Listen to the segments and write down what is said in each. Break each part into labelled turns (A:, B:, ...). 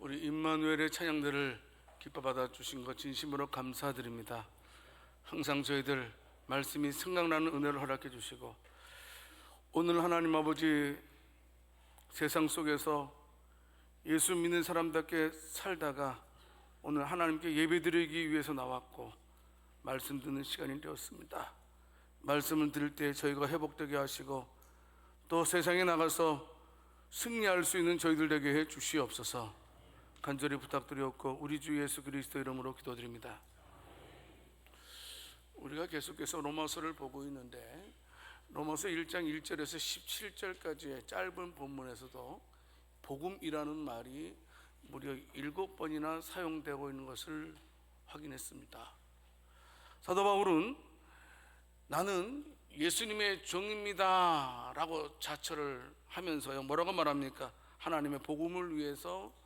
A: 우리 임마누엘의 찬양들을 기뻐 받아 주신 것 진심으로 감사드립니다. 항상 저희들 말씀이 생각나는 은혜를 허락해 주시고, 오늘 하나님 아버지 세상 속에서 예수 믿는 사람답게 살다가 오늘 하나님께 예배드리기 위해서 나왔고 말씀 듣는 시간이 되었습니다. 말씀을 들을 때 저희가 회복되게 하시고 또 세상에 나가서 승리할 수 있는 저희들 되게 해 주시옵소서 간절히 부탁드렸고 우리 주 예수 그리스도 이름으로 기도드립니다. 우리가 계속해서 로마서를 보고 있는데 로마서 1장 1절에서 17절까지의 짧은 본문에서도 복음이라는 말이 무려 7번이나 사용되고 있는 것을 확인했습니다. 사도 바울은 나는 예수님의 종입니다 라고 자처를 하면서요, 뭐라고 말합니까? 하나님의 복음을 위해서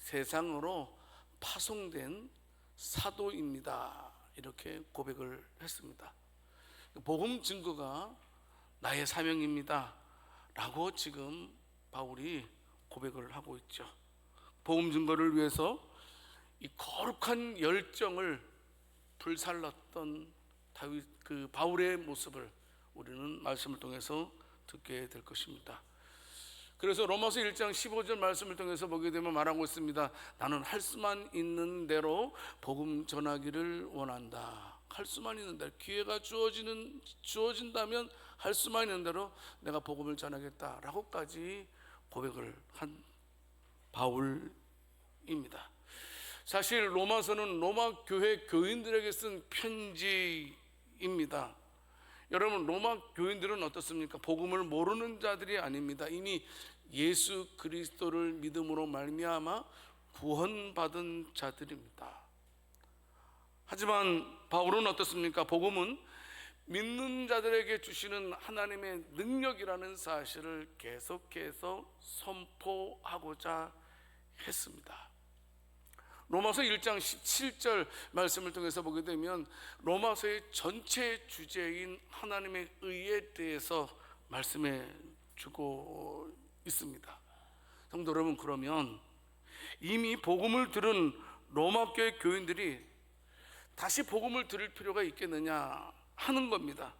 A: 세상으로 파송된 사도입니다 이렇게 고백을 했습니다. 복음 증거가 나의 사명입니다 라고 지금 바울이 고백을 하고 있죠. 복음 증거를 위해서 이 거룩한 열정을 불살랐던 바울의 모습을 우리는 말씀을 통해서 듣게 될 것입니다. 그래서 로마서 1장 15절 말씀을 통해서 보게 되면 말하고 있습니다. 나는 할 수만 있는 대로 복음 전하기를 원한다. 할 수만 있는 대로, 기회가 주어진다면 할 수만 있는 대로 내가 복음을 전하겠다라고까지 고백을 한 바울입니다. 사실 로마서는 로마 교회 교인들에게 쓴 편지입니다. 여러분, 로마 교인들은 어떻습니까? 복음을 모르는 자들이 아닙니다. 이미 예수 그리스도를 믿음으로 말미암아 구원받은 자들입니다. 하지만 바울은 어떻습니까? 복음은 믿는 자들에게 주시는 하나님의 능력이라는 사실을 계속해서 선포하고자 했습니다. 로마서 1장 17절 말씀을 통해서 보게 되면 로마서의 전체 주제인 하나님의 의에 대해서 말씀해 주고 있습니다. 성도 여러분, 그러면 이미 복음을 들은 로마 교회 교인들이 다시 복음을 들을 필요가 있겠느냐 하는 겁니다.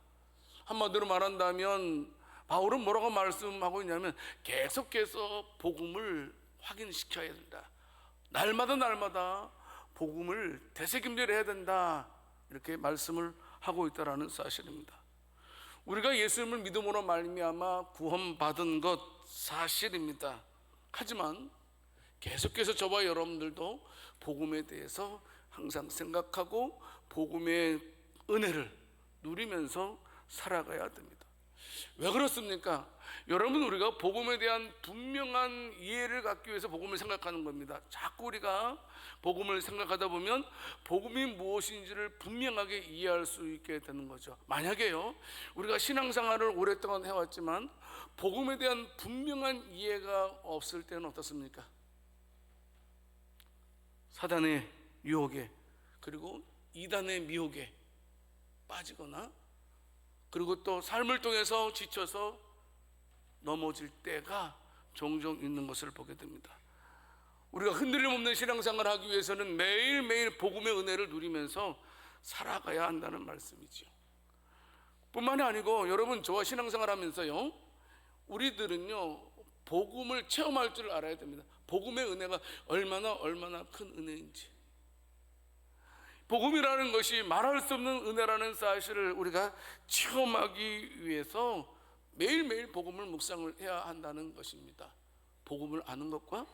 A: 한마디로 말한다면 바울은 뭐라고 말씀하고 있냐면 계속해서 복음을 확인시켜야 된다. 날마다 복음을 되새김질을 해야 된다 이렇게 말씀을 하고 있다라는 사실입니다. 우리가 예수님을 믿음으로 말미암아 구원받은 것 사실입니다. 하지만 계속해서 저와 여러분들도 복음에 대해서 항상 생각하고 복음의 은혜를 누리면서 살아가야 됩니다. 왜 그렇습니까? 여러분, 우리가 복음에 대한 분명한 이해를 갖기 위해서 복음을 생각하는 겁니다. 자꾸 우리가 복음을 생각하다 보면 복음이 무엇인지를 분명하게 이해할 수 있게 되는 거죠. 만약에요, 우리가 신앙생활을 오랫동안 해왔지만 복음에 대한 분명한 이해가 없을 때는 어떻습니까? 사단의 유혹에 그리고 이단의 미혹에 빠지거나 그리고 또 삶을 통해서 지쳐서 넘어질 때가 종종 있는 것을 보게 됩니다. 우리가 흔들림 없는 신앙생활을 하기 위해서는 매일매일 복음의 은혜를 누리면서 살아가야 한다는 말씀이죠. 뿐만이 아니고 여러분, 저와 신앙생활 하면서요, 우리들은요 복음을 체험할 줄 알아야 됩니다. 복음의 은혜가 얼마나 큰 은혜인지, 복음이라는 것이 말할 수 없는 은혜라는 사실을 우리가 체험하기 위해서 매일매일 복음을 묵상을 해야 한다는 것입니다. 복음을 아는 것과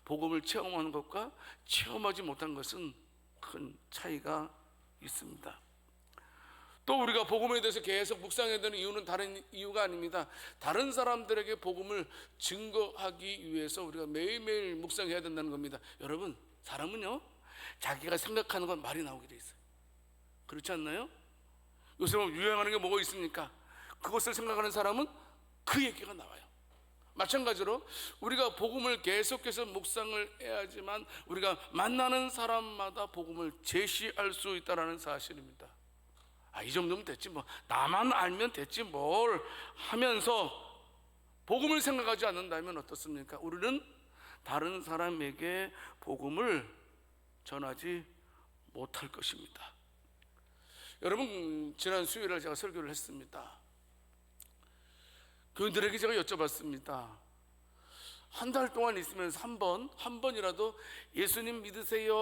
A: 복음을 체험하는 것과 체험하지 못한 것은 큰 차이가 있습니다. 또 우리가 복음에 대해서 계속 묵상해야 되는 이유는 다른 이유가 아닙니다. 다른 사람들에게 복음을 증거하기 위해서 우리가 매일매일 묵상해야 된다는 겁니다. 여러분, 사람은요 자기가 생각하는 건 말이 나오게 돼 있어요. 그렇지 않나요? 요새 유행하는 게 뭐가 있습니까? 그것을 생각하는 사람은 그 얘기가 나와요. 마찬가지로 우리가 복음을 계속해서 묵상을 해야지만 우리가 만나는 사람마다 복음을 제시할 수 있다는 사실입니다. 이 정도면 됐지 뭐, 나만 알면 됐지 뭘 하면서 복음을 생각하지 않는다면 어떻습니까? 우리는 다른 사람에게 복음을 전하지 못할 것입니다. 여러분, 지난 수요일에 제가 설교를 했습니다. 교인들에게 제가 여쭤봤습니다. 한 달 동안 있으면서 한 번이라도 예수님 믿으세요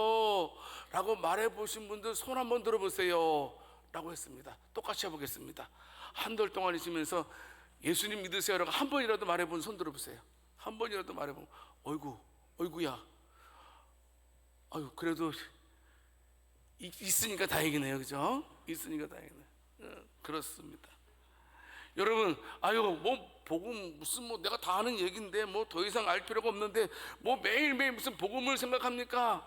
A: 라고 말해보신 분들 손 한번 들어보세요 라고 했습니다. 똑같이 해보겠습니다. 한 달 동안 있으면서 예수님 믿으세요 라고 한 번이라도 말해본 손 들어보세요. 한 번이라도 말해보면 어이구야, 아유, 그래도 있으니까 다행이네요, 그죠? 있으니까 다행이네요. 그렇습니다. 여러분, 뭐 복음 무슨 뭐 내가 다 아는 얘기인데 뭐 더 이상 알 필요가 없는데 뭐 매일매일 무슨 복음을 생각합니까?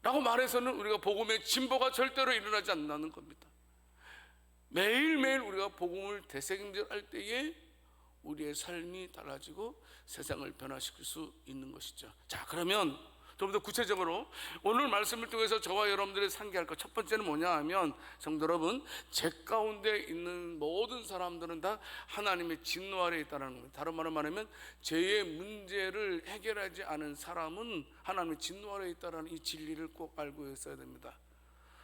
A: 라고 말해서는 우리가 복음의 진보가 절대로 일어나지 않는 겁니다. 매일매일 우리가 복음을 되새김질할 때에 우리의 삶이 달라지고 세상을 변화시킬 수 있는 것이죠. 자, 그러면 좀 더 구체적으로 오늘 말씀을 통해서 저와 여러분들이 상기할 것 첫 번째는 뭐냐 하면, 성도 여러분, 제 가운데 있는 모든 사람들은 다 하나님의 진노 아래에 있다는 겁니다. 다른 말로 말하면 죄의 문제를 해결하지 않은 사람은 하나님의 진노 아래에 있다는 이 진리를 꼭 알고 있어야 됩니다.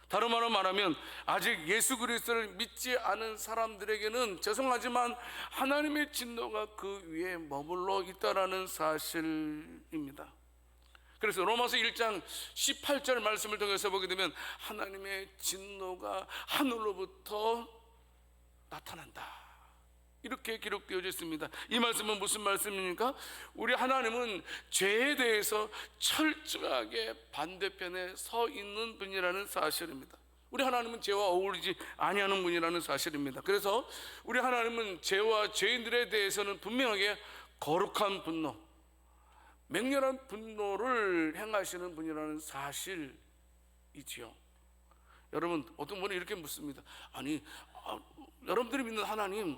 A: 다른 말로 말하면 아직 예수 그리스도를 믿지 않은 사람들에게는 죄송하지만 하나님의 진노가 그 위에 머물러 있다는 사실입니다. 그래서 로마서 1장 18절 말씀을 통해서 보게 되면 하나님의 진노가 하늘로부터 나타난다, 이렇게 기록되어져 있습니다. 이 말씀은 무슨 말씀입니까? 우리 하나님은 죄에 대해서 철저하게 반대편에 서 있는 분이라는 사실입니다. 우리 하나님은 죄와 어울리지 아니하는 분이라는 사실입니다. 그래서 우리 하나님은 죄와 죄인들에 대해서는 분명하게 거룩한 분노, 맹렬한 분노를 행하시는 분이라는 사실이지요. 여러분, 어떤 분이 이렇게 묻습니다. 아니, 여러분들이 믿는 하나님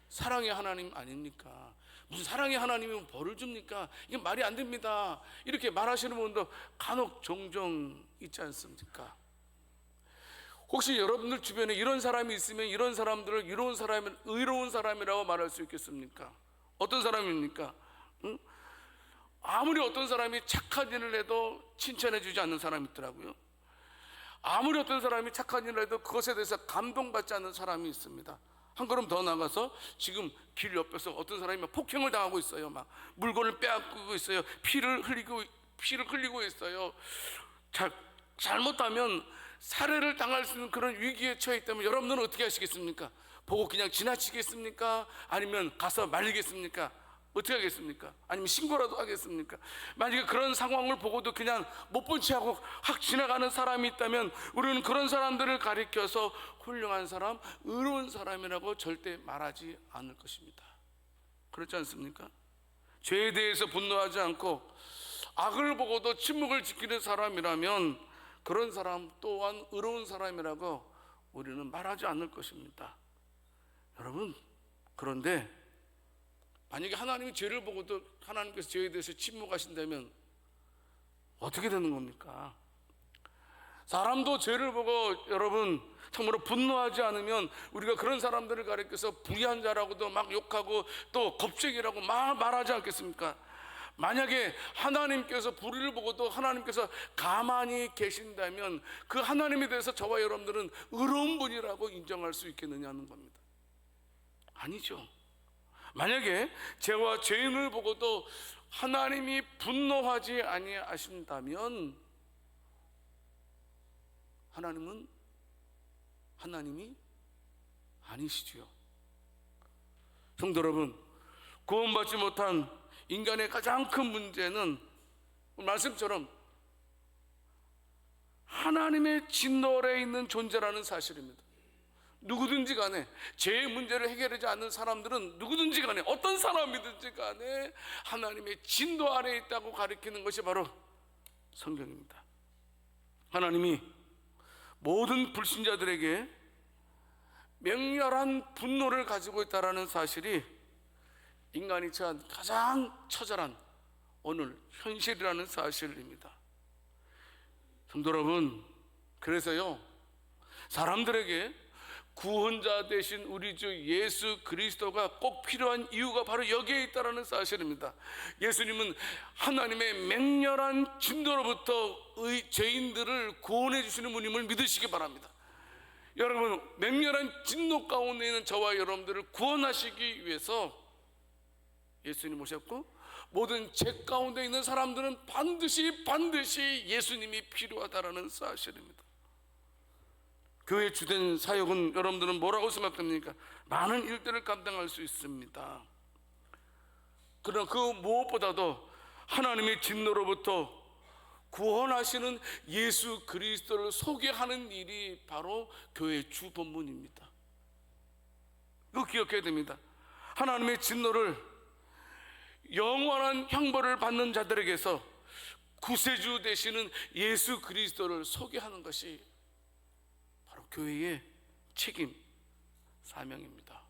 A: 사랑의 하나님 아닙니까? 무슨 사랑의 하나님이 벌을 줍니까? 이게 말이 안 됩니다. 이렇게 말하시는 분도 간혹 종종 있지 않습니까? 혹시 여러분들 주변에 이런 사람이 있으면 이런 사람들을 의로운 사람이라고 말할 수 있겠습니까? 어떤 사람입니까? 응? 아무리 어떤 사람이 착한 일을 해도 칭찬해 주지 않는 사람이 있더라고요. 아무리 어떤 사람이 착한 일을 해도 그것에 대해서 감동받지 않는 사람이 있습니다. 한 걸음 더 나가서 지금 길 옆에서 어떤 사람이 폭행을 당하고 있어요. 막 물건을 빼앗고 있어요. 피를 흘리고 있어요. 잘못하면 살해를 당할 수 있는 그런 위기에 처해 있다면 여러분들은 어떻게 하시겠습니까? 보고 그냥 지나치겠습니까? 아니면 가서 말리겠습니까? 어떻게 하겠습니까? 아니면 신고라도 하겠습니까? 만약에 그런 상황을 보고도 그냥 못 본 채 하고 확 지나가는 사람이 있다면 우리는 그런 사람들을 가리켜서 훌륭한 사람, 의로운 사람이라고 절대 말하지 않을 것입니다. 그렇지 않습니까? 죄에 대해서 분노하지 않고 악을 보고도 침묵을 지키는 사람이라면 그런 사람 또한 의로운 사람이라고 우리는 말하지 않을 것입니다. 여러분, 그런데 만약에 하나님이 죄를 보고도 하나님께서 죄에 대해서 침묵하신다면 어떻게 되는 겁니까? 사람도 죄를 보고 여러분 참으로 분노하지 않으면 우리가 그런 사람들을 가리켜서 불의한 자라고도 막 욕하고 또 겁쟁이라고 말하지 않겠습니까? 만약에 하나님께서 불의를 보고도 하나님께서 가만히 계신다면 그 하나님에 대해서 저와 여러분들은 의로운 분이라고 인정할 수 있겠느냐는 겁니다. 아니죠. 만약에 죄와 죄인을 보고도 하나님이 분노하지 아니하신다면 하나님이 아니시지요. 성도 여러분, 구원받지 못한 인간의 가장 큰 문제는 말씀처럼 하나님의 진노 아래에 있는 존재라는 사실입니다. 누구든지 간에 죄의 문제를 해결하지 않는 사람들은 누구든지 간에 어떤 사람이든지 간에 하나님의 진노 아래에 있다고 가리키는 것이 바로 성경입니다. 하나님이 모든 불신자들에게 맹렬한 분노를 가지고 있다는 사실이 인간이 처한 가장 처절한 오늘 현실이라는 사실입니다. 성도 여러분, 그래서요, 사람들에게 구원자 되신 우리 주 예수 그리스도가 꼭 필요한 이유가 바로 여기에 있다는 사실입니다. 예수님은 하나님의 맹렬한 진노로부터 죄인들을 구원해 주시는 분임을 믿으시기 바랍니다. 여러분, 맹렬한 진노 가운데 있는 저와 여러분들을 구원하시기 위해서 예수님 오셨고, 모든 죄 가운데 있는 사람들은 반드시 예수님이 필요하다는 사실입니다. 교회 주된 사역은 여러분들은 뭐라고 생각합니까? 많은 일들을 감당할 수 있습니다. 그러나 그 무엇보다도 하나님의 진노로부터 구원하시는 예수 그리스도를 소개하는 일이 바로 교회 주본문입니다. 이거 기억해야 됩니다. 하나님의 진노를 영원한 형벌을 받는 자들에게서 구세주 되시는 예수 그리스도를 소개하는 것이 바로 교회의 책임, 사명입니다.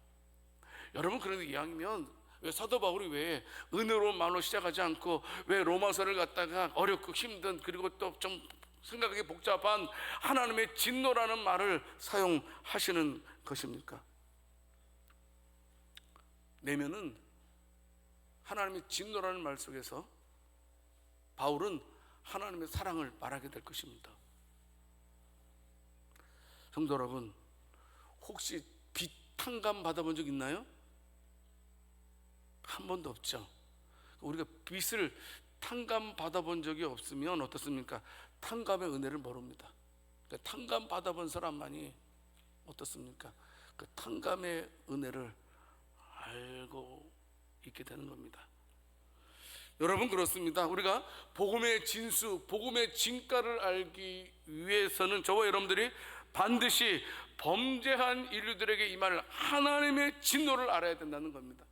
A: 여러분, 그런데 이왕이면 왜 사도 바울이 왜 은혜로만으로 시작하지 않고 왜 로마서를 갖다가 어렵고 힘든, 그리고 또 좀 생각하기 복잡한 하나님의 진노라는 말을 사용하시는 것입니까? 내면은 하나님의 진노라는 말 속에서 바울은 하나님의 사랑을 말하게 될 것입니다. 성도 여러분, 혹시 빚탕감 받아본 적 있나요? 한 번도 없죠. 우리가 빚을 탕감 받아본 적이 없으면 어떻습니까? 탕감의 은혜를 모릅니다. 그러니까 탕감 받아본 사람만이 어떻습니까? 그 탕감의 은혜를 알고 있게 되는 겁니다. 여러분, 그렇습니다. 우리가 복음의 진수, 복음의 진가를 알기 위해서는 저와 여러분들이 반드시 범죄한 인류들에게 임할 하나님의 진노를 알아야 된다는 겁니다.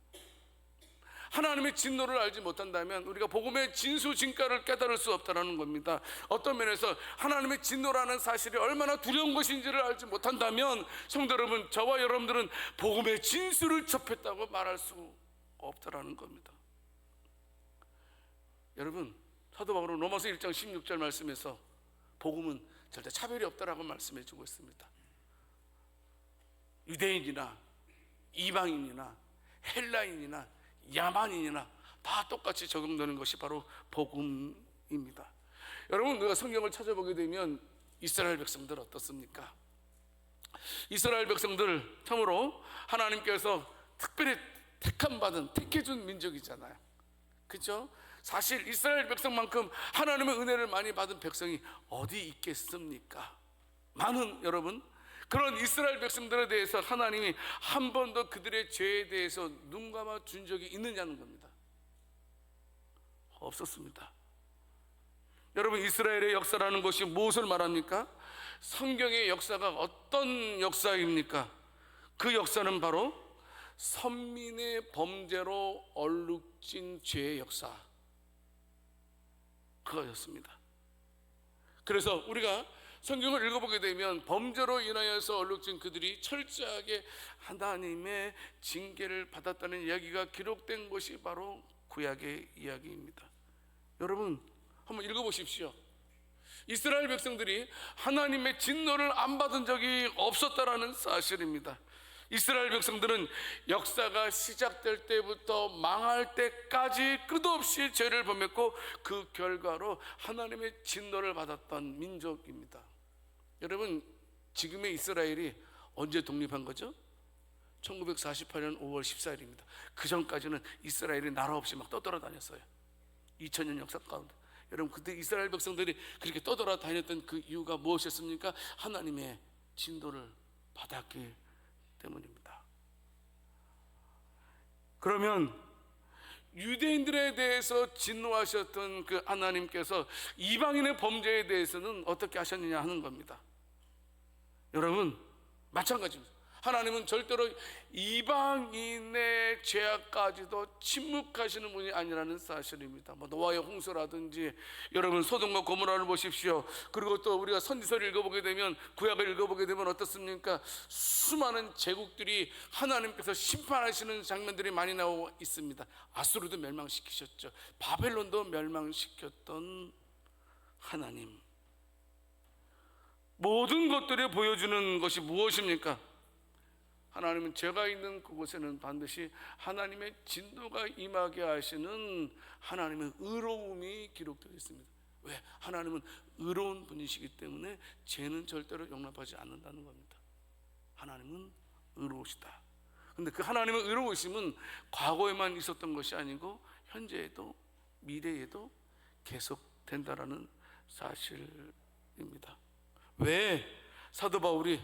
A: 하나님의 진노를 알지 못한다면 우리가 복음의 진수 진가를 깨달을 수 없다는 겁니다. 어떤 면에서 하나님의 진노라는 사실이 얼마나 두려운 것인지를 알지 못한다면 성도 여러분, 저와 여러분들은 복음의 진수를 접했다고 말할 수 없다는 겁니다. 여러분, 사도 바울은 로마서 1장 16절 말씀에서 복음은 절대 차별이 없다라고 말씀해 주고 있습니다. 유대인이나 이방인이나 헬라인이나 야만인이나 다 똑같이 적용되는 것이 바로 복음입니다. 여러분, 우리가 성경을 찾아보게 되면 이스라엘 백성들 어떻습니까? 이스라엘 백성들 참으로 하나님께서 특별히 택함받은, 택해준 민족이잖아요. 그렇죠? 사실 이스라엘 백성만큼 하나님의 은혜를 많이 받은 백성이 어디 있겠습니까? 많은 여러분, 그런 이스라엘 백성들에 대해서 하나님이 한 번도 그들의 죄에 대해서 눈 감아 준 적이 있느냐는 겁니다. 없었습니다. 여러분, 이스라엘의 역사라는 것이 무엇을 말합니까? 성경의 역사가 어떤 역사입니까? 그 역사는 바로 선민의 범죄로 얼룩진 죄의 역사, 그거였습니다. 그래서 우리가 성경을 읽어보게 되면 범죄로 인하여서 얼룩진 그들이 철저하게 하나님의 징계를 받았다는 이야기가 기록된 것이 바로 구약의 이야기입니다. 여러분, 한번 읽어보십시오. 이스라엘 백성들이 하나님의 진노를 안 받은 적이 없었다라는 사실입니다. 이스라엘 백성들은 역사가 시작될 때부터 망할 때까지 끝없이 죄를 범했고 그 결과로 하나님의 진노를 받았던 민족입니다. 여러분, 지금의 이스라엘이 언제 독립한 거죠? 1948년 5월 14일입니다. 그 전까지는 이스라엘이 나라 없이 막 떠돌아다녔어요. 2000년 역사 가운데. 여러분, 그때 이스라엘 백성들이 그렇게 떠돌아다녔던 그 이유가 무엇이었습니까? 하나님의 진노를 받았기 때문입니다. 그러면 유대인들에 대해서 진노하셨던 그 하나님께서 이방인의 범죄에 대해서는 어떻게 하셨느냐 하는 겁니다. 여러분, 마찬가지입니다. 하나님은 절대로 이방인의 죄악까지도 침묵하시는 분이 아니라는 사실입니다. 뭐 노아의 홍수라든지, 여러분 소돔과 고모라를 보십시오. 그리고 또 우리가 선지서를 읽어보게 되면, 구약을 읽어보게 되면 어떻습니까? 수많은 제국들이 하나님께서 심판하시는 장면들이 많이 나오고 있습니다. 아수르도 멸망시키셨죠. 바벨론도 멸망시켰던 하나님, 모든 것들이 보여주는 것이 무엇입니까? 하나님은 제가 있는 그곳에는 반드시 하나님의 진노가 임하게 하시는 하나님의 의로움이 기록되어 있습니다. 왜? 하나님은 의로운 분이시기 때문에 죄는 절대로 용납하지 않는다는 겁니다. 하나님은 의로우시다. 근데 그 하나님의 의로우심은 과거에만 있었던 것이 아니고 현재에도 미래에도 계속된다라는 사실입니다. 왜 사도 바울이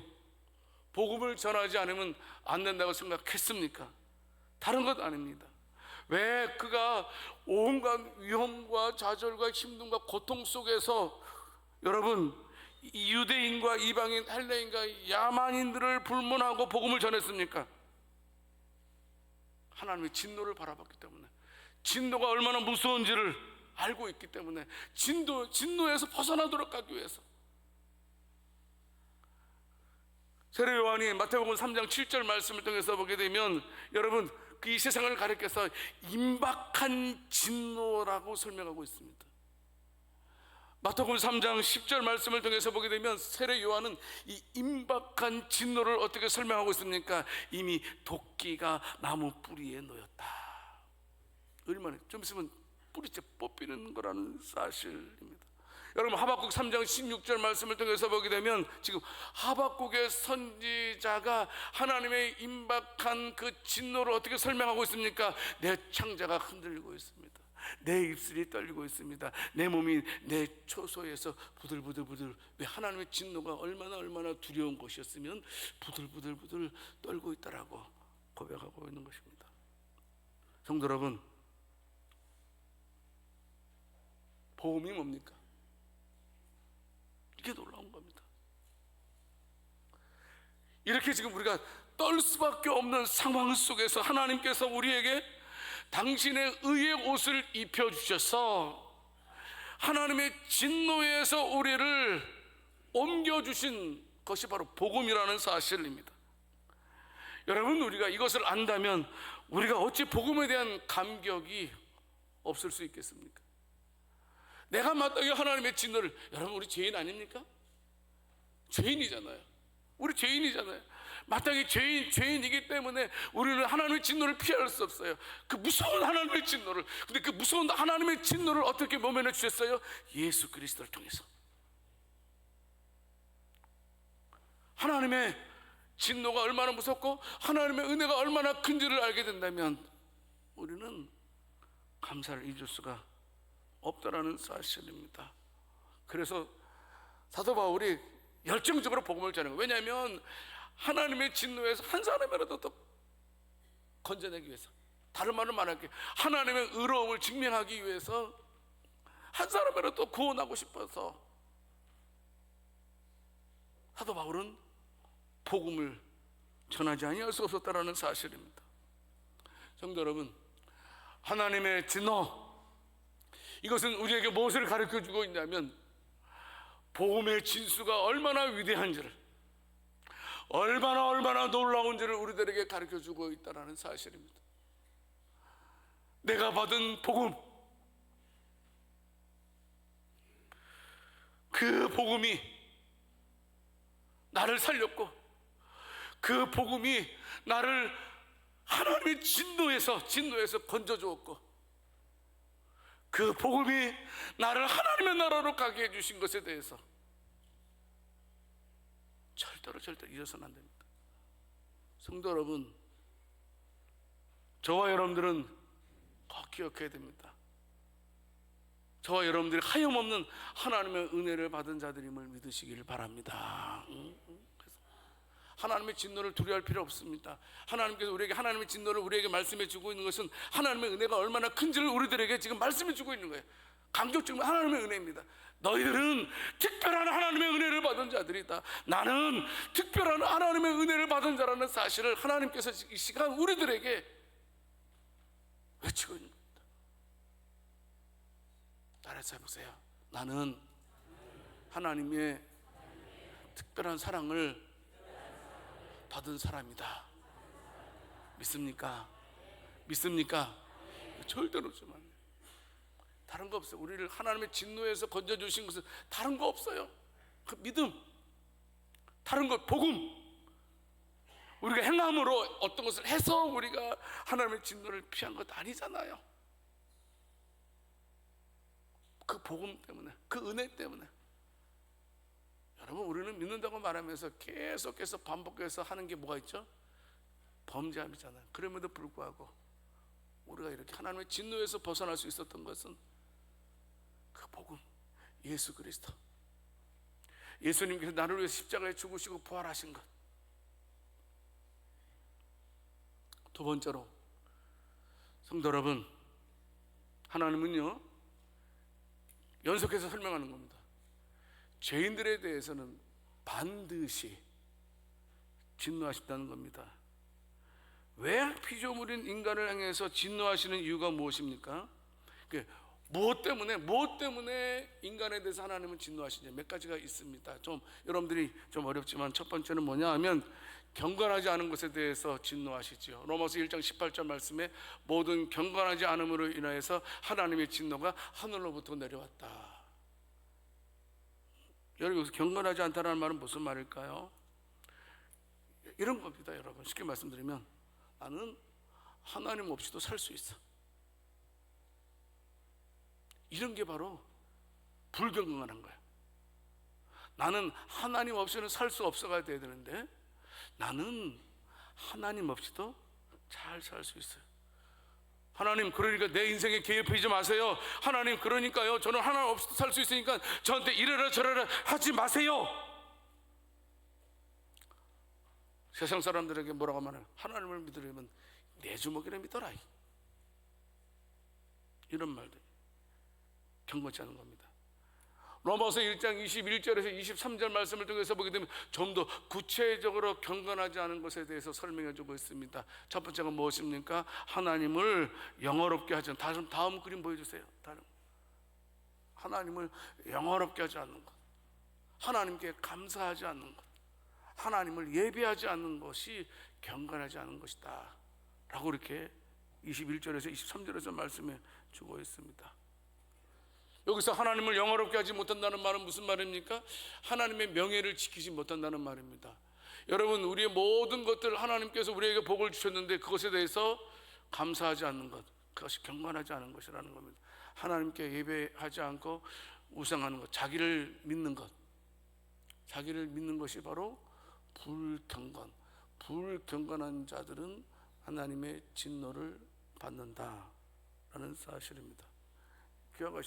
A: 복음을 전하지 않으면 안 된다고 생각했습니까? 다른 것 아닙니다. 왜 그가 온갖 위험과 좌절과 힘듦과 고통 속에서 여러분 유대인과 이방인, 헬레인과 야만인들을 불문하고 복음을 전했습니까? 하나님의 진노를 바라봤기 때문에, 진노가 얼마나 무서운지를 알고 있기 때문에, 진노에서 벗어나도록 하기 위해서. 세례 요한이 마태복음 3장 7절 말씀을 통해서 보게 되면 여러분 그 이 세상을 가리켜서 임박한 진노라고 설명하고 있습니다. 마태복음 3장 10절 말씀을 통해서 보게 되면 세례 요한은 이 임박한 진노를 어떻게 설명하고 있습니까? 이미 도끼가 나무 뿌리에 놓였다. 얼마나 좀 있으면 뿌리째 뽑히는 거라는 사실입니다. 여러분 하박국 3장 16절 말씀을 통해서 보게 되면 지금 하박국의 선지자가 하나님의 임박한 그 진노를 어떻게 설명하고 있습니까? 내 창자가 흔들리고 있습니다. 내 입술이 떨리고 있습니다. 내 몸이 내 초소에서 부들부들. 왜? 하나님의 진노가 얼마나 두려운 것이었으면 부들부들 떨고 있다라고 고백하고 있는 것입니다. 성도 여러분, 복음이 뭡니까? 이게 놀라운 겁니다. 이렇게 지금 우리가 떨 수밖에 없는 상황 속에서 하나님께서 우리에게 당신의 의의 옷을 입혀주셔서 하나님의 진노에서 우리를 옮겨주신 것이 바로 복음이라는 사실입니다. 여러분, 우리가 이것을 안다면 우리가 어찌 복음에 대한 감격이 없을 수 있겠습니까? 내가 마땅히 하나님의 진노를, 여러분 우리 죄인 아닙니까? 죄인이잖아요. 우리 죄인이잖아요. 마땅히 죄인이기 때문에 우리는 하나님의 진노를 피할 수 없어요. 그 무서운 하나님의 진노를. 근데 그 무서운 하나님의 진노를 어떻게 모면해 주셨어요? 예수 그리스도를 통해서. 하나님의 진노가 얼마나 무섭고 하나님의 은혜가 얼마나 큰지를 알게 된다면 우리는 감사를 잊을 수가 없다라는 사실입니다. 그래서 사도 바울이 열정적으로 복음을 전하는 거예요. 왜냐하면 하나님의 진노에서 한 사람이라도 더 건져내기 위해서, 다른 말로 말할게, 하나님의 의로움을 증명하기 위해서 한 사람이라도 구원하고 싶어서 사도 바울은 복음을 전하지 아니할 수 없었다라는 사실입니다. 성도 여러분, 하나님의 진노, 이것은 우리에게 무엇을 가르쳐주고 있냐면 복음의 진수가 얼마나 위대한지를, 얼마나 놀라운지를 우리들에게 가르쳐주고 있다는 사실입니다. 내가 받은 복음, 그 복음이 나를 살렸고 그 복음이 나를 하나님의 진노에서 건져주었고 그 복음이 나를 하나님의 나라로 가게 해주신 것에 대해서 절대로 잊어서는 안 됩니다. 성도 여러분, 저와 여러분들은 꼭 기억해야 됩니다. 저와 여러분들이 하염없는 하나님의 은혜를 받은 자들임을 믿으시길 바랍니다. 그래서 하나님의 진노를 두려워할 필요 없습니다. 하나님께서 우리에게 하나님의 진노를 우리에게 말씀해 주고 있는 것은 하나님의 은혜가 얼마나 큰지를 우리들에게 지금 말씀해 주고 있는 거예요. 강조적인 하나님의 은혜입니다. 너희들은 특별한 하나님의 은혜를 받은 자들이다. 나는 특별한 하나님의 은혜를 받은 자라는 사실을 하나님께서 이 시간 우리들에게 외치고 있는 겁니다. 따라서 해보세요. 나는 하나님의 특별한 사랑을 받은 사람이다. 믿습니까? 절대로 좀 안 돼요. 다른 거 없어요. 우리를 하나님의 진노에서 건져주신 것은 다른 거 없어요. 그 믿음, 다른 것, 복음. 우리가 행함으로 어떤 것을 해서 우리가 하나님의 진노를 피한 것 아니잖아요. 그 복음 때문에, 그 은혜 때문에. 여러분, 우리는 믿는다고 말하면서 계속해서 반복해서 하는 게 뭐가 있죠? 범죄함이잖아요. 그럼에도 불구하고 우리가 이렇게 하나님의 진노에서 벗어날 수 있었던 것은 그 복음, 예수 그리스도, 예수님께서 나를 위해서 십자가에 죽으시고 부활하신 것. 두 번째로, 성도 여러분, 하나님은요 연속해서 설명하는 겁니다. 죄인들에 대해서는 반드시 진노하신다는 겁니다. 왜 피조물인 인간을 향해서 진노하시는 이유가 무엇입니까? 무엇 때문에 인간에 대해서 하나님은 진노하시냐? 몇 가지가 있습니다. 좀 여러분들이 좀 어렵지만 첫 번째는 뭐냐 하면 경건하지 않은 것에 대해서 진노하시죠. 로마서 1장 18절 말씀에 모든 경건하지 않음으로 인하여서 하나님의 진노가 하늘로부터 내려왔다. 여러분, 여기서 경건하지 않다는 말은 무슨 말일까요? 이런 겁니다. 여러분, 쉽게 말씀드리면 나는 하나님 없이도 살 수 있어. 이런 게 바로 불경건한 거야. 나는 하나님 없이는 살 수 없어야 되는데 나는 하나님 없이도 잘 살 수 있어요. 하나님, 그러니까 내 인생에 개입하지 마세요. 하나님, 그러니까요 저는 하나님 없이도 살 수 있으니까 저한테 이래라 저래라 하지 마세요. 세상 사람들에게 뭐라고 말해요? 하나님을 믿으려면 내 주먹이라 믿어라. 이런 말들 경건치 않은 겁니다. 로마서 1장 21절에서 23절 말씀을 통해서 보게 되면 좀 더 구체적으로 경건하지 않은 것에 대해서 설명해 주고 있습니다. 첫 번째가 무엇입니까? 하나님을 영어롭게 하지 않는, 다음 그림 보여주세요. 하나님을 영어롭게 하지 않는 것, 하나님께 감사하지 않는 것, 하나님을 예배하지 않는 것이 경건하지 않은 것이다 라고 이렇게 21절에서 23절에서 말씀해 주고 있습니다. 여기서 하나님을 영화롭게 하지 못한다는 말은 무슨 말입니까? 하나님의 명예를 지키지 못한다는 말입니다. 여러분, 우리의 모든 것들 하나님께서 우리에게 복을 주셨는데 그것에 대해서 감사하지 않는 것, 그것이 경건하지 않은 것이라는 겁니다. 하나님께 예배하지 않고 우상하는 것, 자기를 믿는 것, 자기를 믿는 것이 바로 불경건한 자들은 하나님의 진노를 받는다라는 사실입니다.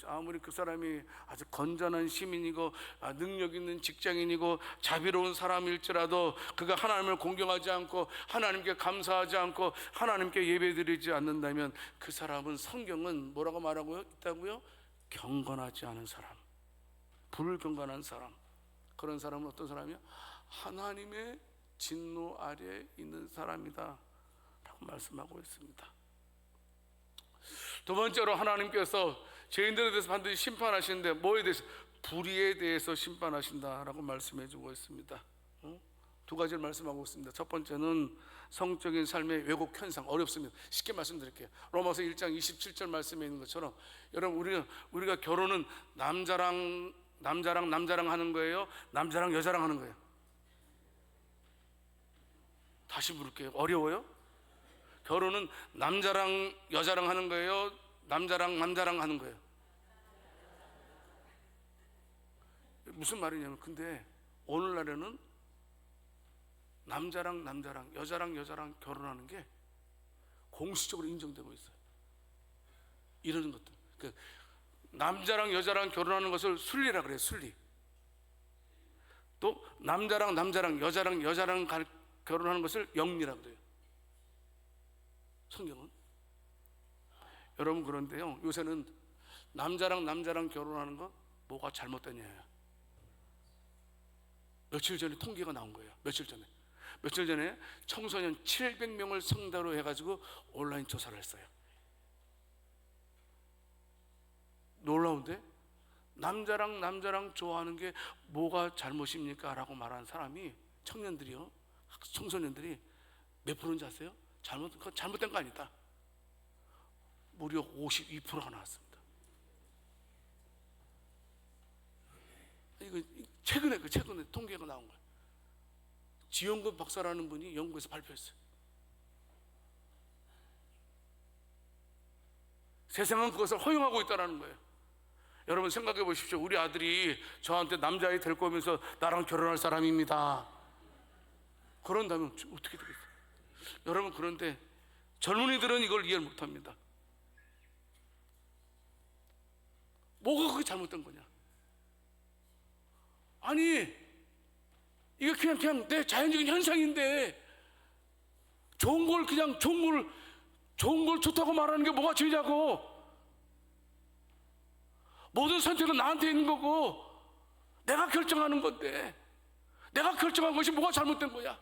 A: 아무리 그 사람이 아주 건전한 시민이고 능력 있는 직장인이고 자비로운 사람일지라도 그가 하나님을 공경하지 않고 하나님께 감사하지 않고 하나님께 예배드리지 않는다면 그 사람은, 성경은 뭐라고 말하고 있다고요? 경건하지 않은 사람, 불경건한 사람. 그런 사람은 어떤 사람이요? 하나님의 진노 아래에 있는 사람이다 라고 말씀하고 있습니다. 두 번째로, 하나님께서 죄인들에 대해서 반드시 심판하시는데 뭐에 대해서? 불의에 대해서 심판하신다라고 말씀해 주고 있습니다. 두 가지를 말씀하고 있습니다. 첫 번째는 성적인 삶의 왜곡 현상. 어렵습니다. 쉽게 말씀드릴게요. 로마서 1장 27절 말씀에 있는 것처럼, 여러분, 우리가 결혼은 남자랑 하는 거예요? 남자랑 여자랑 하는 거예요? 다시 물을게요. 어려워요? 결혼은 남자랑 여자랑 하는 거예요? 남자랑 하는 거예요? 무슨 말이냐면, 근데 오늘날에는 남자랑 여자랑 결혼하는 게 공식적으로 인정되고 있어요. 이러는 것들, 남자랑 여자랑 결혼하는 것을 순리라 그래요. 순리. 또 남자랑 여자랑 결혼하는 것을 영리라 그래요. 성경은. 여러분, 그런데요, 요새는 남자랑 결혼하는 거 뭐가 잘못되냐. 며칠 전에 통계가 나온 거예요. 며칠 전에 청소년 700명을 상대로 해가지고 온라인 조사를 했어요. 놀라운데, 남자랑 좋아하는 게 뭐가 잘못입니까? 라고 말하는 사람이, 청소년들이 몇 프로인지 아세요? 잘못된 거 아니다. 무려 52%가 나왔습니다. 이거 최근에 통계가 나온 거예요. 지원근 박사라는 분이 연구에서 발표했어요. 세상은 그것을 허용하고 있다는 거예요. 여러분 생각해 보십시오. 우리 아들이 저한테 남자아이 데리고 오면서 나랑 결혼할 사람입니다, 그런다면 어떻게 되겠어요? 여러분, 그런데 젊은이들은 이걸 이해를 못합니다. 뭐가 그게 잘못된 거냐? 아니, 이게 그냥 내 자연적인 현상인데 좋은 걸 좋다고 말하는 게 뭐가 죄냐고. 모든 선택은 나한테 있는 거고 내가 결정하는 건데 내가 결정한 것이 뭐가 잘못된 거야?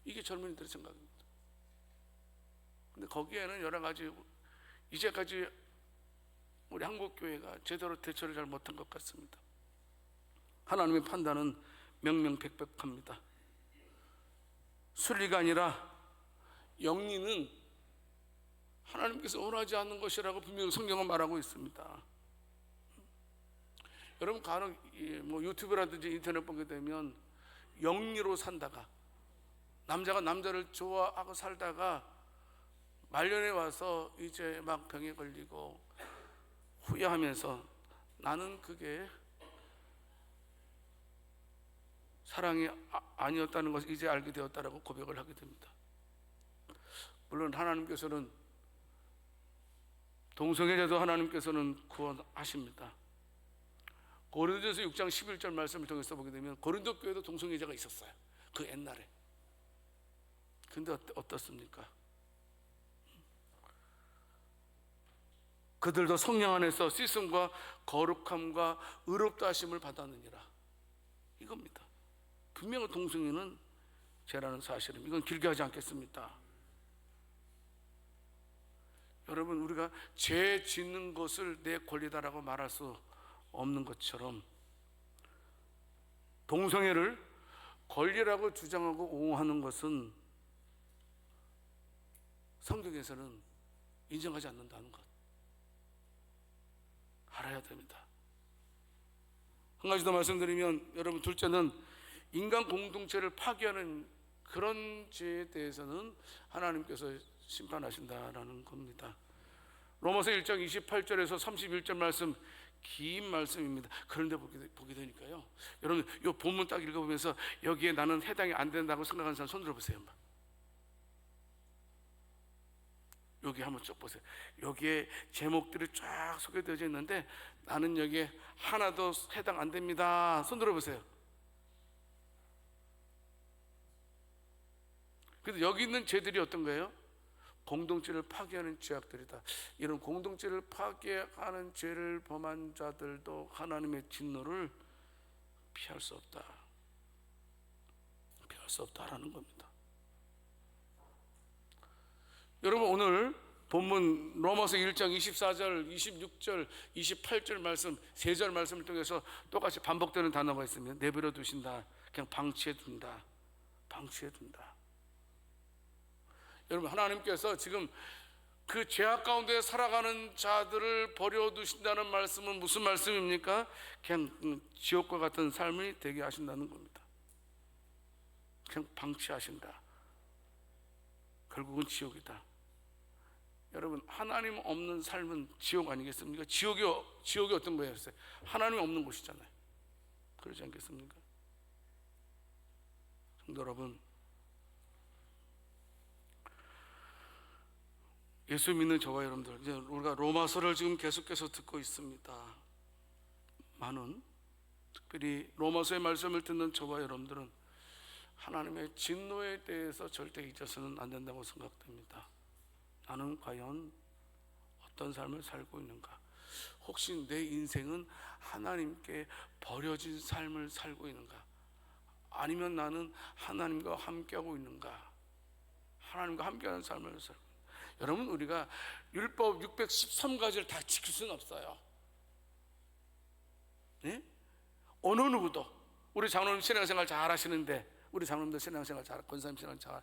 A: 이게 젊은이들의 생각입니다. 근데 거기에는 여러 가지, 이제까지 우리 한국교회가 제대로 대처를 잘 못한 것 같습니다. 하나님의 판단은 명명백백합니다. 순리가 아니라 영리는 하나님께서 원하지 않는 것이라고 분명히 성경은 말하고 있습니다. 여러분, 간혹 유튜브라든지 인터넷 보게 되면 영리로 산다가, 남자가 남자를 좋아하고 살다가 말년에 와서 이제 막 병에 걸리고 후회하면서 나는 그게 사랑이 아니었다는 것을 이제 알게 되었다라고 고백을 하게 됩니다. 물론 하나님께서는, 동성애자도 하나님께서는 구원하십니다. 고린도전서 6장 11절 말씀을 통해서 보게 되면 고린도 교회도 동성애자가 있었어요, 그 옛날에. 근데 어떻습니까? 그들도 성령 안에서 씻음과 거룩함과 의롭다 하심을 받았느니라, 이겁니다. 분명히 동성애는 죄라는 사실은, 이건 길게 하지 않겠습니다. 여러분, 우리가 죄 짓는 것을 내 권리다라고 말할 수 없는 것처럼 동성애를 권리라고 주장하고 옹호하는 것은 성경에서는 인정하지 않는다는 것 알아야 됩니다. 한 가지 더 말씀드리면, 여러분, 둘째는 인간 공동체를 파괴하는 그런 죄에 대해서는 하나님께서 심판하신다라는 겁니다. 로마서 1장 28절에서 31절 말씀, 긴 말씀입니다. 그런데 보게 되니까요, 여러분, 이 본문 딱 읽어보면서 여기에 나는 해당이 안 된다고 생각하는 사람 손 들어보세요. 여기 한번 쭉 보세요. 여기에 제목들이 쫙 소개되어져 있는데 나는 여기에 하나도 해당 안 됩니다. 손 들어보세요. 그래서 여기 있는 죄들이 어떤 거예요? 공동체를 파괴하는 죄악들이다. 이런 공동체를 파괴하는 죄를 범한 자들도 하나님의 진노를 피할 수 없다. 피할 수 없다라는 겁니다. 여러분, 오늘 본문 로마서 1장 24절, 26절, 28절 말씀, 3절 말씀을 통해서 똑같이 반복되는 단어가 있으면 내버려 두신다, 그냥 방치해 둔다, 방치해 둔다. 여러분, 하나님께서 지금 그 죄악 가운데 살아가는 자들을 버려두신다는 말씀은 무슨 말씀입니까? 그냥 지옥과 같은 삶이 되게 하신다는 겁니다. 그냥 방치하신다. 결국은 지옥이다. 여러분, 하나님 없는 삶은 지옥 아니겠습니까? 지옥이 어떤 거예요? 하나님 없는 곳이잖아요. 그러지 않겠습니까? 성도 여러분, 예수 믿는 저와 여러분들, 이제 우리가 로마서를 지금 계속해서 듣고 있습니다. 많은, 특별히 로마서의 말씀을 듣는 저와 여러분들은 하나님의 진노에 대해서 절대 잊어서는 안 된다고 생각됩니다. 나는 과연 어떤 삶을 살고 있는가? 혹시 내 인생은 하나님께 버려진 삶을 살고 있는가? 아니면 나는 하나님과 함께하고 있는가? 하나님과 함께하는 삶을 살고. 여러분, 우리가 율법 613가지를 다 지킬 수는 없어요. 네? 어느 누구도. 우리 장로님 신앙생활 잘 하시는데, 우리 장로님들 신앙생활 잘, 권사님 신앙 잘,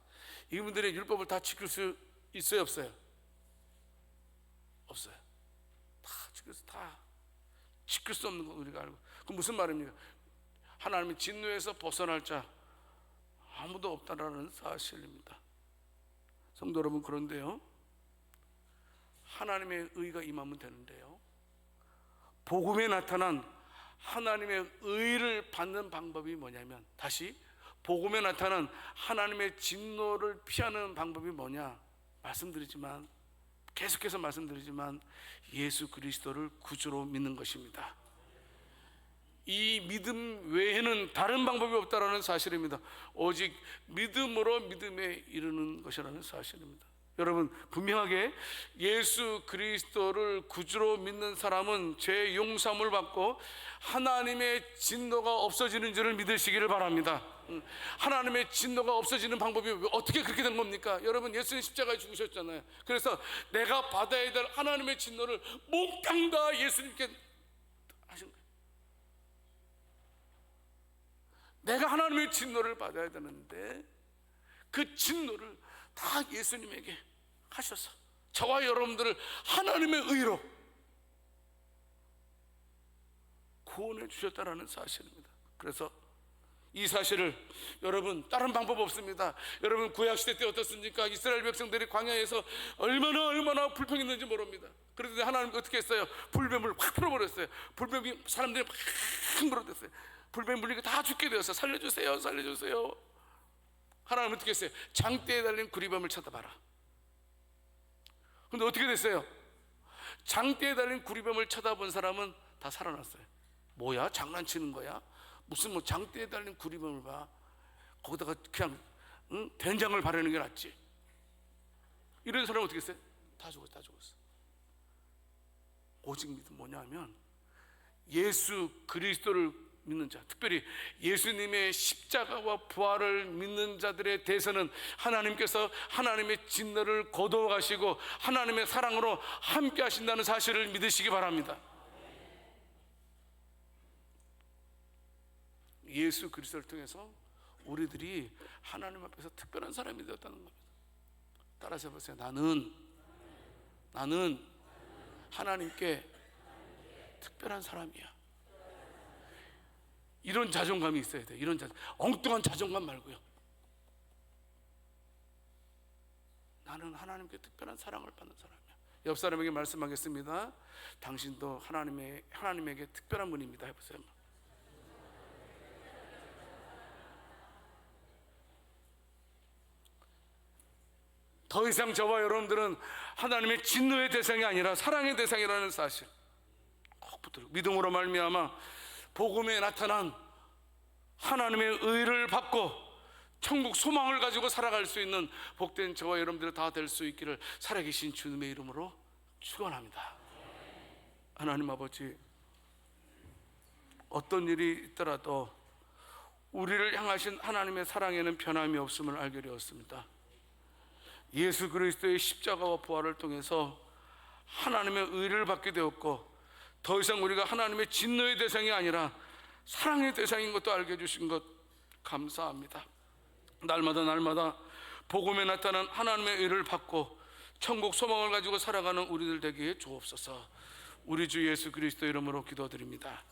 A: 이분들의 율법을 다 지킬 수 있어요, 없어요? 없어요. 다 지킬 수 없는 거 우리가 알고. 그럼 무슨 말입니까? 하나님의 진노에서 벗어날 자 아무도 없다라는 사실입니다. 성도 여러분, 그런데요, 하나님의 의가 임하면 되는데요, 복음에 나타난 하나님의 의를 받는 방법이 뭐냐면, 다시 복음에 나타난 하나님의 진노를 피하는 방법이 뭐냐 말씀드리지만, 계속해서 말씀드리지만, 예수 그리스도를 구주로 믿는 것입니다. 이 믿음 외에는 다른 방법이 없다라는 사실입니다. 오직 믿음으로 믿음에 이르는 것이라는 사실입니다. 여러분, 분명하게 예수 그리스도를 구주로 믿는 사람은 죄 용서함을 받고 하나님의 진노가 없어지는 줄을 믿으시기를 바랍니다. 하나님의 진노가 없어지는 방법이 어떻게 그렇게 된 겁니까? 여러분, 예수님 십자가에 죽으셨잖아요. 그래서 내가 받아야 될 하나님의 진노를 몽땅 다 예수님께 하신 거예요. 내가 하나님의 진노를 받아야 되는데 그 진노를 다 예수님에게 하셔서 저와 여러분들을 하나님의 의로 구원해 주셨다라는 사실입니다. 그래서 이 사실을, 여러분, 다른 방법 없습니다. 여러분, 구약시대 때 어떻습니까? 이스라엘 백성들이 광야에서 얼마나 불평했는지 모릅니다. 그런데 하나님 어떻게 했어요? 불뱀을 확 풀어버렸어요. 불뱀이 사람들이 막 물어댔어요. 불뱀 물리고 다 죽게 되었어요. 살려주세요, 살려주세요. 하나님은 어떻게 했어요? 장대에 달린 구리뱀을 찾아봐라. 근데 어떻게 됐어요? 장대에 달린 구리뱀을 쳐다본 사람은 다 살아났어요. 뭐야? 장난치는 거야? 무슨 뭐 장대에 달린 구리뱀을 봐? 거기다가 그냥 된장을 바르는 게 낫지. 이런 사람은 어떻게 했어요? 다 죽었어. 오직 믿음 뭐냐면, 예수 그리스도를 믿는 자, 특별히 예수님의 십자가와 부활을 믿는 자들에 대해서는 하나님께서 하나님의 진노를 거두어 가시고 하나님의 사랑으로 함께 하신다는 사실을 믿으시기 바랍니다. 예수 그리스도를 통해서 우리들이 하나님 앞에서 특별한 사람이 되었다는 겁니다. 따라서 해보세요. 나는 하나님께 특별한 사람이야. 이런 자존감이 있어야 돼요. 이런 엉뚱한 자존감 말고요. 나는 하나님께 특별한 사랑을 받는 사람이야. 옆 사람에게 말씀하겠습니다. 당신도 하나님에게 특별한 분입니다. 해보세요. 더 이상 저와 여러분들은 하나님의 진노의 대상이 아니라 사랑의 대상이라는 사실 꼭 붙들고, 믿음으로 말미암아 복음에 나타난 하나님의 의를 받고 천국 소망을 가지고 살아갈 수 있는 복된 저와 여러분들이 다 될 수 있기를 살아계신 주님의 이름으로 축원합니다. 하나님 아버지, 어떤 일이 있더라도 우리를 향하신 하나님의 사랑에는 변함이 없음을 알게 되었습니다. 예수 그리스도의 십자가와 부활을 통해서 하나님의 의를 받게 되었고, 더 이상 우리가 하나님의 진노의 대상이 아니라 사랑의 대상인 것도 알게 해주신 것 감사합니다. 날마다 복음에 나타난 하나님의 의를 받고 천국 소망을 가지고 살아가는 우리들 되게 주옵소서. 우리 주 예수 그리스도 이름으로 기도드립니다.